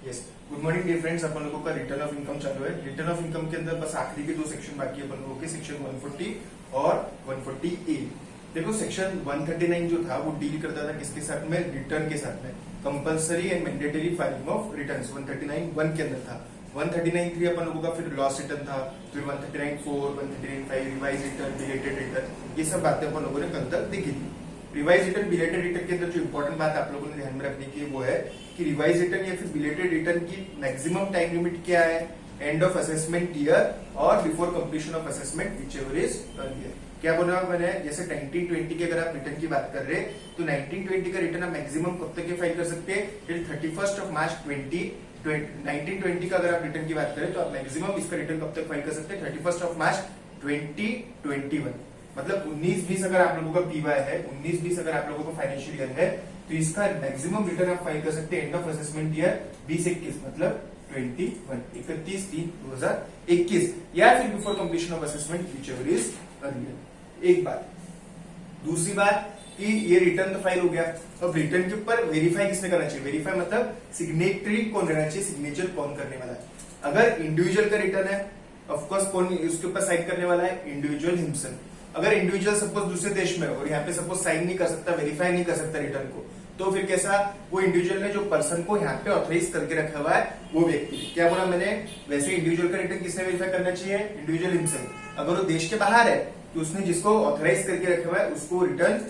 Yes, good morning dear friends. अपन लोगों का रिटर्न ऑफ इनकम चालू है। रिटर्न ऑफ इनकम के अंदर बस आखिरी के दो सेक्शन बाकी है अपन लोगों के, सेक्शन 140 और 140A। देखो सेक्शन 139 जो था वो डील करता था किसके साथ में, रिटर्न के साथ में, compulsory and mandatory filing of returns. 139(1) के अंदर था। 139(3) अपन लोगों का फिर लॉस रिटर्न था, फिर 139(4), 139(5) रिवाइज रिटर्न, बिलेटेड रिटर्न, ये सब बातें अपन लोगों ने कल तक देखी थी। रिवाइज रिटर्न, बिलेटेड रिटर्न के अंदर जो इंपॉर्टेंट बात आप लोगों ने ध्यान में रखने की वो है कि रिवाइज रिटर्न या फिर बिलेटेड रिटर्न की मैक्सिमम टाइम लिमिट क्या है, एंड ऑफ असेसमेंट ईयर और before completion of assessment whichever is earlier. क्या बोला मैंने, जैसे 1920 की अगर आप रिटर्न की बात कर रहे हैं तो 1920 का रिटर्न आप मैक्सिमम कब तक फाइल कर सकते हैं, टिल 31 मार्च 1920 का अगर आप रिटर्न की बात करें तो आप मैक्सिमम इसका रिटर्न कब तक फाइल कर सकते हैं, 31 मार्च 2021। मतलब 19-20 अगर आप लोगों का पीवाई है, 19-20 अगर आप लोगों का फाइनेंशियल ईयर है तो इसका मैक्सिमम रिटर्न आप फाइल कर सकते हैं एंड ऑफ असेसमेंट ईयर 2021, मतलब 31/31/2021 या फिर before completion of assessment whichever is earlier. एक बात। दूसरी बात कि ये रिटर्न तो फाइल हो गया, अब रिटर्न के ऊपर वेरीफाई किसने करना चाहिए। वेरीफाई मतलब सिग्नेटरी कौन रहना चाहिए, सिग्नेचर कौन करने वाला है। अगर इंडिविजुअल का रिटर्न है, ऑफकोर्स कौन उसके ऊपर साइन करने वाला है, इंडिविजुअल हिमसेल्फ। अगर इंडिविजुअल सपोज दूसरे देश में और यहाँ पे सपोज साइन नहीं कर सकता, वेरीफाई नहीं कर सकता रिटर्न को, तो फिर कैसा, वो इंडिविजुअल ने जो पर्सन को यहाँ पे ऑथराइज करके रखा हुआ है वो व्यक्ति। क्या बोला मैंने, वैसे इंडिविजुअल का रिटर्न किसने वेरीफाई करना चाहिए, इंडिविजुअल हिमसेल्फ। अगर वो देश के बाहर है तो उसने जिसको ऑथराइज करके रखा हुआ है उसको रिटर्न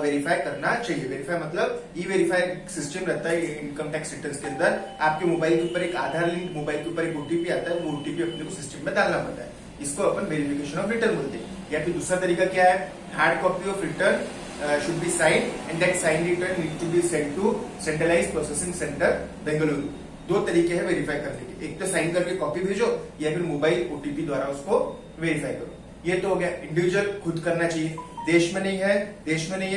वेरीफाई करना चाहिए। वेरीफाई मतलब ई वेरीफाई सिस्टम रहता है इनकम टैक्स रिटर्न के अंदर। आपके मोबाइल के ऊपर एक आधार लिंक, मोबाइल के ऊपर एक ओटीपी आता है, वो ओटीपी अपने को सिस्टम में डालना पड़ता है। इसको अपन वेरिफिकेशन ऑफ रिटर्न बोलते हैं। या फिर दूसरा तरीका क्या है, hard copy of return should be sign and that sign return need to be send to centralised processing centre Bengaluru. दो तरीके हैं वेरीफाई करने के, एक तो साइन करके कॉपी भेजो या फिर मोबाइल ओटीपी द्वारा उसको वेरीफाई करो। ये तो हो गया, इंडिविजुअल खुद करना चाहिए। देश में नहीं है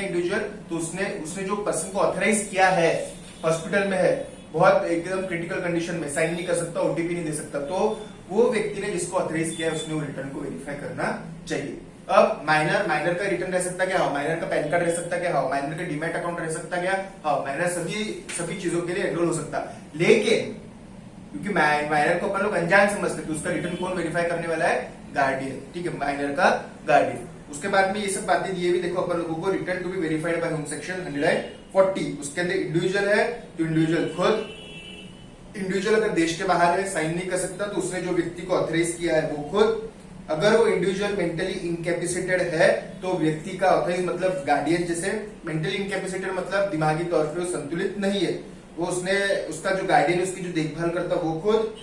इंडिविजुअल, तो उसने जो पर्सन को ऑथराइज किया है, हॉस्पिटल में है, बहुत एकदम क्रिटिकल कंडीशन में, साइन नहीं कर सकता, ओटीपी नहीं दे सकता, तो वो व्यक्ति ने जिसको ऑथराइज किया है उसने वो रिटर्न को वेरीफाई करना चाहिए। अब माइनर का रिटर्न रह सकता क्या, माइनर का पैन कार्ड रह सकता क्या, माइनर का डीमैट अकाउंट रह सकता क्या, माइनर सभी चीजों के लिए एनरोल हो सकता। लेकिन क्योंकि माइनर को अपन लोग अनजान समझते तो उसका रिटर्न कौन वेरीफाई करने वाला है, गार्डियन। ठीक है, माइनर का गार्डियन। उसके बाद में ये सब बातें दिए भी, देखो अपन लोगों को return to be verified by home section 140। उसके अंदर इंडिविजुअल है तो इंडिविजुअल खुद, इंडिविजुअल अगर देश के बाहर है, साइन नहीं कर सकता, तो उसने जो व्यक्ति को ऑथराइज किया है वो खुद। अगर वो इंडिविजुअल मेंटली इनकैपेसिटेड है तो व्यक्ति का ऑथराइज मतलब गार्डियन। जैसे मेंटली इनकैपेसिटेड मतलब दिमागी तौर पे वो संतुलित नहीं है, वो उसका जो गार्डियन उसकी जो देखभाल करता वो खुद।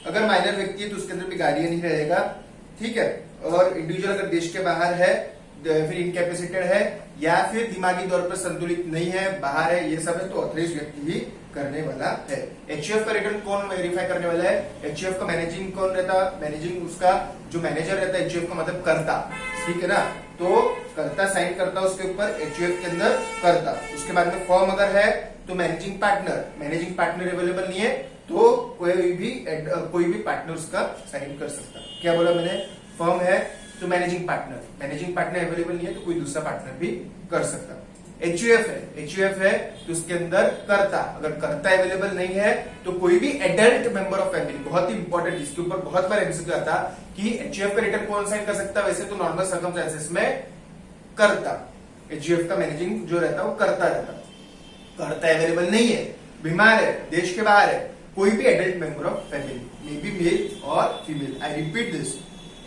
अगर माइनर व्यक्ति है तो उसके अंदर भी गार्डियन ही रहेगा। ठीक है, और इंडिविजुअल अगर देश के बाहर है, फिर इनकैपेसिटेड है या फिर दिमागी तौर पर संतुलित नहीं है, बाहर है, ये सब है, तो ऑथराइज व्यक्ति ही करने वाला है। एचयूएफ का रिटर्न कौन वेरीफाई करने वाला है, एचयूएफ का मैनेजिंग कौन रहता, मैनेजिंग उसका जो मैनेजर रहता है एचयूएफ का मतलब कर्ता। ठीक है ना, तो कर्ता साइन करता उसके ऊपर, एचयूएफ के अंदर कर्ता। उसके बाद में फर्म अगर है तो मैनेजिंग पार्टनर अवेलेबल नहीं है तो कोई भी पार्टनर उसका साइन कर सकता। क्या बोला मैंने, फर्म है तो मैनेजिंग पार्टनर अवेलेबल नहीं है तो कोई दूसरा पार्टनर भी कर सकता। एचयूएफ है तो उसके अंदर कर्ता, अगर कर्ता अवेलेबल नहीं है तो कोई भी एडल्ट मेंबर ऑफ फैमिली। बहुत ही इंपॉर्टेंट, इसके ऊपर बहुत बार एमसीक्यू आता कि एचयूएफ का रिटर्न कौन साइन कर सकता है, वैसे तो नॉर्मल सर्कमस्टेंसेस में कर्ता। एचयूएफ का मैनेजिंग जो रहता है वो कर्ता रहता। कर्ता अवेलेबल नहीं है, बीमार है, देश के बाहर है, कोई भी adult member of family, may be male और female. I repeat this,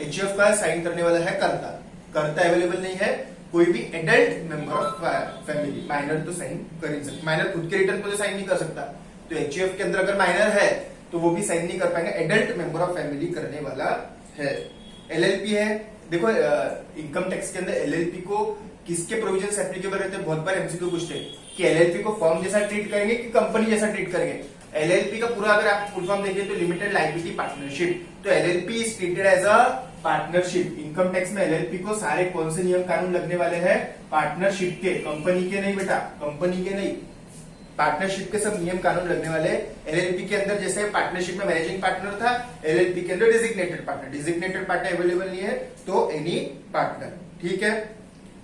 HUF का साइन करने वाला है कर्ता अवेलेबल नहीं है, कोई भी adult member of family. Minor तो साइन कर ही सकता, माइनर खुद के रिटर्न को तो साइन नहीं कर सकता, तो एचयूएफ के अंदर अगर माइनर है तो वो भी साइन नहीं कर पाएंगे, एडल्ट मेंबर ऑफ फैमिली करने वाला है। एलएलपी है, देखो इनकम टैक्स के अंदर एलएलपी को किसके प्रोविजंस एप्लीकेबल रहते हैं, बहुत बार एमसीक्यू पूछते हैं कि एलएलपी को फर्म जैसा ट्रीट करेंगे कि कंपनी जैसा ट्रीट करेंगे। एलएलपी का पूरा अगर आप फुल फॉर्म देखें तो लिमिटेड लायबिलिटी पार्टनरशिप, तो LLP is treated as a partnership. Income tax में एलएलपी को सारे कौन से नियम कानून लगने वाले हैं, पार्टनरशिप के, कंपनी के नहीं बेटा, कंपनी के नहीं, पार्टनरशिप के सब नियम कानून लगने वाले। एलएलपी के अंदर जैसे पार्टनरशिप में मैनेजिंग पार्टनर था, एलएलपी के अंदर डेजिग्नेटेड पार्टनर अवेलेबल नहीं है तो एनी पार्टनर। ठीक है,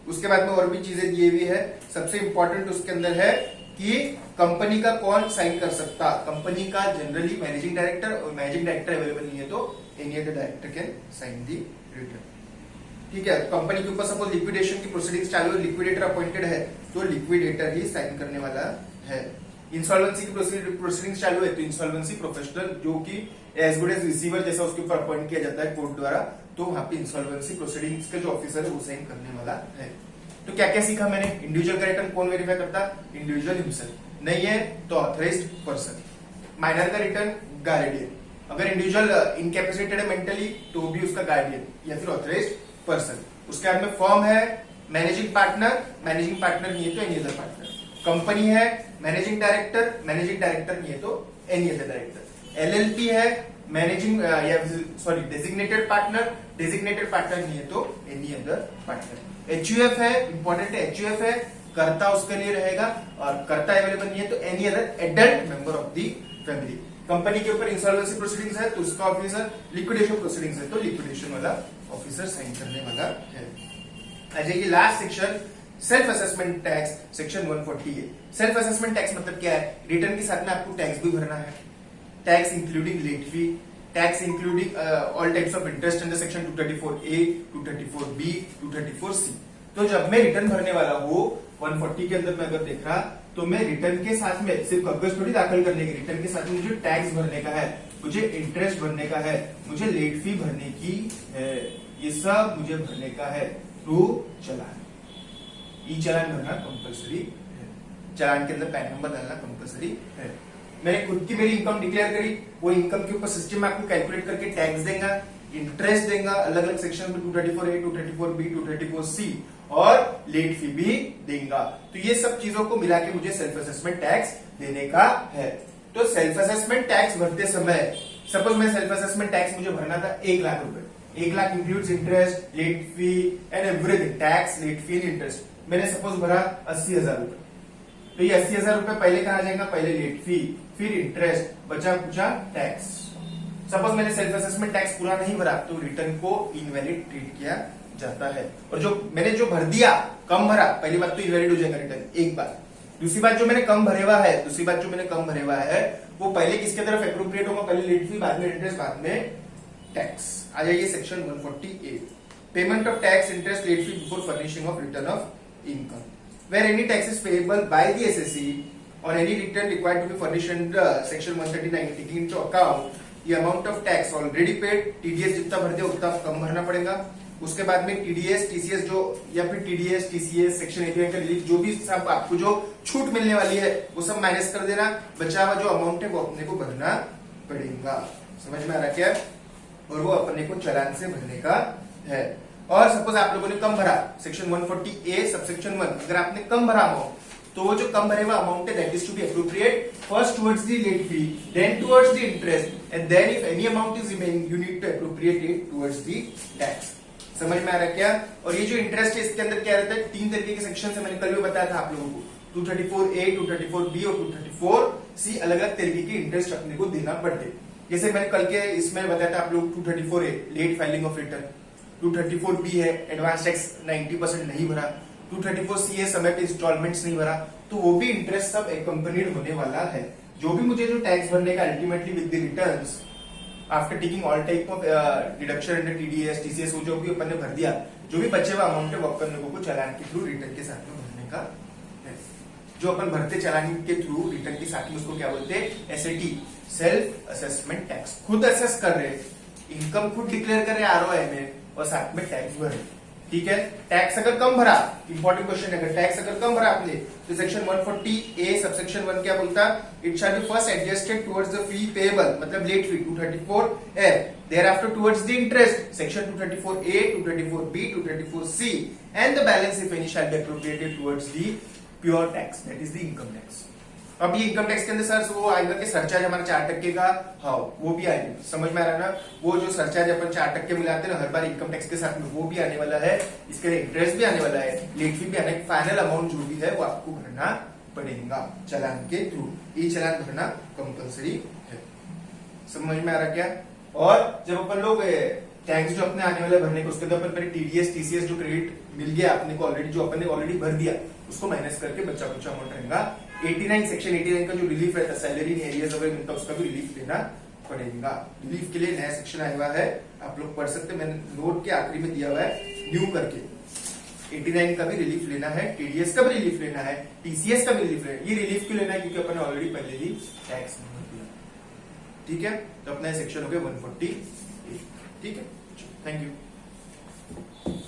उसके बाद में और भी चीजें दी हुई है। सबसे इंपॉर्टेंट उसके अंदर है कि कंपनी का कौन साइन कर सकता, कंपनी का जनरली मैनेजिंग डायरेक्टर, और मैनेजिंग डायरेक्टर अवेलेबल नहीं है तो any other director can sign the return. ठीक है, कंपनी के ऊपर सपोज लिक्विडेशन की प्रोसीडिंग्स चालू है, लिक्विडेटर अपॉइंटेड है तो लिक्विडेटर ही साइन करने वाला है। इंसॉल्वेंसी की प्रोसीडिंग्स चालू है तो इंसॉल्वेंसी प्रोफेशनल जो कि एज गुड एज रिसीवर जैसा उसके ऊपर अपॉइंट किया जाता है कोर्ट द्वारा, तो वहां पे इंसॉल्वेंसी प्रोसीडिंग्स का जो ऑफिसर है वो साइन करने वाला है। तो क्या क्या सीखा मैंने, इंडिविजुअल का रिटर्न कौन वेरीफाई करता, इंडिविजुअल हिमसेल्फ, नहीं है तो ऑथराइज्ड पर्सन। माइनर का रिटर्न गार्डियन, अगर इंडिविजुअल इनकैपेसिटेड है मेंटली तो भी उसका गार्डियन या फिर ऑथराइज्ड पर्सन। उसके बाद में फर्म है मैनेजिंग पार्टनर, मैनेजिंग पार्टनर नहीं है तो एनी अदर पार्टनर। कंपनी है मैनेजिंग डायरेक्टर, मैनेजिंग डायरेक्टर नहीं है तो एनी अदर डायरेक्टर। एलएलपी है मैनेजिंग या sorry designated partner, designated partner नहीं है तो एनी अदर पार्टनर। एचयूएफ है, इंपॉर्टेंट है, एचयूएफ है कर्ता उसके लिए रहेगा, और कर्ता अवेलेबल नहीं है तो any other adult member of the family. Company के ऊपर इंसॉल्वेंसी प्रोसीडिंग्स है तो उसका ऑफिसर, लिक्विडेशन प्रोसीडिंग्स है तो लिक्विडेशन वाला ऑफिसर साइन करने वाला है। आ जाइए last section, self assessment tax, section 140 है। सेल्फ असेसमेंट टैक्स मतलब क्या है, रिटर्न के साथ में आपको टैक्स भी भरना है, tax including late fee, tax including all types of interest under section 234A, 234B, 234C। तो जब मैं रिटर्न भरने वाला हूँ 140 के अंदर मैं अगर देख रहा तो मैं रिटर्न के साथ में सिर्फ कागज थोड़ी दाखिल करने की, रिटर्न के साथ में मुझे टैक्स भरने का है, मुझे इंटरेस्ट भरने का है, मुझे लेट फी भरने की है, ये सब मुझे भरने का है थ्रू चलान। ई चलान भरना कंपलसरी है, चलान के अंदर पैन नंबर डालना कंपलसरी है। मैंने खुद की मेरी इनकम डिक्लेयर करी, वो इनकम के ऊपर सिस्टम आपको कैलकुलेट करके टैक्स देगा, इंटरेस्ट देगा अलग अलग सेक्शन में 234A, 234B, 234C और लेट फी भी देगा। तो ये सब चीजों को मिला के मुझे सेल्फ असेसमेंट टैक्स देने का है। तो सेल्फ असेसमेंट टैक्स भरते समय सपोज मैं सेल्फ असेसमेंट टैक्स मुझे भरना था 1 लाख रुपए, 1 lakh includes interest, late fee and everything, tax, late fee and interest. मैंने सपोज भरा 80,000 रुपए, तो ये 80,000 रुपए पहले कहा जाएगा, पहले लेट फी, फिर इंटरेस्ट, बचा कुचा टैक्स। सपोज मैंने सेल्फ असेसमेंट टैक्स पूरा नहीं भरा तो रिटर्न को इनवैलिड ट्रीट किया जाता है। और जो मैंने जो भर दिया कम भरा, पहली बात तो इनवैलिड हो जाएगा रिटर्न, एक बात। दूसरी बात जो मैंने कम भरे हुआ है, दूसरी बात जो मैंने कम भरे हुआ है वो पहले किसके तरफ एप्रोप्रिएट होगा, पहले लेट फी, बाद में इंटरेस्ट, बाद में टैक्स। आ जाइए section 140A, payment of tax, interest, late fee before furnishing of return of income. Where any tax is payable by the SSE or any return required to be furnished under section 139, taking into account the amount of tax already paid, TDS जितना भर दिया उतना कम भरना पड़ेगा। उसके बाद में TDS, TCS जो या फिर TDS, TCS, सेक्शन 89 का रिलीफ, जो भी सब आपको जो छूट मिलने वाली है वो सब माइनस कर देना, बचा हुआ जो अमाउंट है वो अपने को भरना पड़ेगा। समझ में आ रहा क्या, और वो अपने को चालान से भरने का है। और सपोज आप लोगों ने कम भरा, सेक्शन 140A सबसेक्शन 1, अगर आपने कम भरा अमाउंट तो वो जो कम भरे हुआ अमाउंट है that is to be appropriate first towards the late fee, then towards the interest and then if any amount is remaining you need to appropriate it towards the tax. समझ में आ रहा है क्या। और ये जो इंटरेस्ट है इसके अंदर क्या रहता है, 3 तरीके के सेक्शन है, मैंने कल भी बताया था आप लोगों को, 234A, 234B और 234C अलग अलग तरीके के इंटरेस्ट अपने को देना पड़ते। जैसे मैंने कल के इसमें बताया था आप लोग 234A late filing of return, 234B है एडवांस टैक्स 90% नहीं भरा, 234C है समय पे इंस्टॉलमेंट्स नहीं भरा, तो वो भी इंटरेस्ट सब एकम्पनीड होने वाला है। जो भी मुझे जो टैक्स भरने का ultimately with the returns after taking all type of deduction under TDS, TCS, वो जो भी अपन ने भर दिया, जो भी बचे हुआ अमाउंट है वो अपन लोगों को चालान के थ्रू रिटर्न के साथ में भरने का है। जो अपन भरते चालान के थ्रू रिटर्न के साथ में उसको क्या बोलते हैं, SAT, सेल्फ असेसमेंट टैक्स। खुद असेस कर रहे, इनकम खुद डिक्लेयर कर रहे ROI में और साथ में टैक्स भरे। ठीक है, टैक्स अगर कम भरा, इंपॉर्टेंट क्वेश्चन है, अगर टैक्स अगर कम भरा आपने तो सेक्शन 140A सबसेक्शन 1 क्या बोलता, it shall be first adjusted towards the fee payable, मतलब late fee 234F, thereafter towards the interest section 234A, 234B, 234C and the balance if any shall be appropriated towards the pure tax, that is the income tax। अब ये income tax के अंदर sir वो आएगा कि surcharge हमारा 4% का, हाँ वो भी आएगा। समझ में आ रहा है ना, वो जो सरचार्ज अपन 4% मिलाते हैं ना हर बार इनकम टैक्स के साथ में, वो भी आने वाला है, इसके लिए इंटरेस्ट भी आने वाला है, लेट फी भी आने, फाइनल अमाउंट जो भी है वो आपको भरना पड़ेगा चालान के थ्रू। ये चालान भरना कंपलसरी है। समझ में आ रहा क्या। और जब अपन लोग टैक्स जो अपने आने वाले भरने को, उसके बाद अपन TDS, TCS जो क्रेडिट मिल गया अपने को ऑलरेडी, जो अपन ने ऑलरेडी भर दिया उसको माइनस करके बच्चा कुछ अमाउंट रहेगा 89 सेक्शन 89 का जो रिलीफ रहता है सैलरी इन एरियाज अगर मिलता है उसका भी रिलीफ लेना पड़ेगा। रिलीफ के लिए नया सेक्शन आया हुआ है, आप लोग पढ़ सकते हैं, मैंने नोट के आखिरी में दिया हुआ है न्यू करके। 89 का भी रिलीफ लेना है, टीडीएस का भी रिलीफ लेना है, टीसीएस का भी रिलीफ लेना है। ये रिलीफ क्यों लेना है? क्योंकि अपन ऑलरेडी पहले ही टैक्स नहीं दिया। ठीक है, तो अपना सेक्शन हो गया 148। ठीक है, थैंक यू।